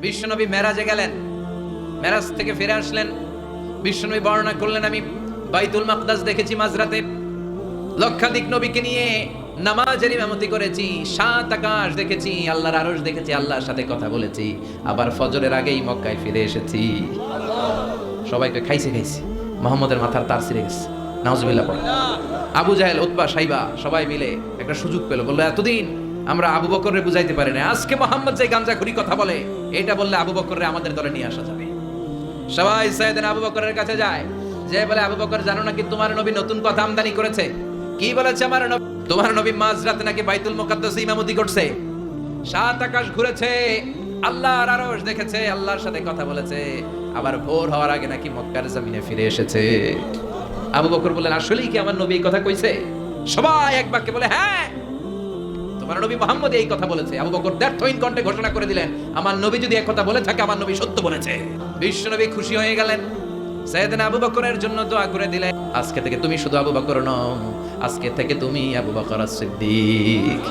বিশ্বনবী মেরাজে গেলেন, মেরাজ থেকে ফিরে আসলেন। বিশ্বনবী বর্ণনা করলেন, আমি বাইতুল মাকদাস দেখেছি মাঝরাতে, লক্ষাধিক নবীকে নিয়ে নামাজের ইমামতি করেছি, 7 আকাশ দেখেছি, আল্লাহর আরশ দেখেছি, আল্লাহর সাথে কথা বলেছি, আবার ফজরের আগেই মক্কায় ফিরে এসেছি। সবাইকে খাইছে মুহাম্মদের মাথার তার ছিঁড়ে গেছে, নাউজুবিল্লাহ পড়ে। আবু জাহেল, উতবা, সাইবা সবাই মিলে একটা সুযোগ পেল, বললো এতদিন আমরা আবু বকররে বুঝাইতে পারি না, আজকে মোহাম্মদ যে গাঞ্জাখুরি কথা বলে এটা বললে আবু বকররে আমাদের দলে নিয়ে আসা যাবে। সবাই সাইয়েদনা আবু বকরের কাছে যায়, যে বলে আবু বকর জানো নাকি তোমার নবী নতুন কথা আমদানি করেছে? কি বলেছে? আমার নবী, তোমার নবী মাঝরাতে নাকি বাইতুল মুকাদ্দাসে ইমামতি করছে, 7 আকাশ ঘুরেছে, আল্লাহর আরশ দেখেছে, আল্লাহর সাথে কথা বলেছে, আবার ভোর হওয়ার আগে নাকি মক্কার জমিনে ফিরে এসেছে। আবু বকর বললেন আসলেই কি আমার নবী এই কথা কইছে? সবাই এক বাক্যে বলে হ্যাঁ, তোমার নবী মুহাম্মদ এই কথা বলেছে। আবু বকর দ্ব্যর্থহীন কণ্ঠে ঘোষণা করে দিলেন, আমার নবী যদি এক কথা বলে থাকে, আমার নবী সত্য বলেছে। বিশ্ব নবী খুশি হয়ে গেলেন, সাইয়েদনা আবু বকরের জন্য দোয়া করে দিলেন, আজকে থেকে তুমি শুধু আবু বকর নও, আজকে থেকে তুমি আবু বকর as-সিদ্দিক।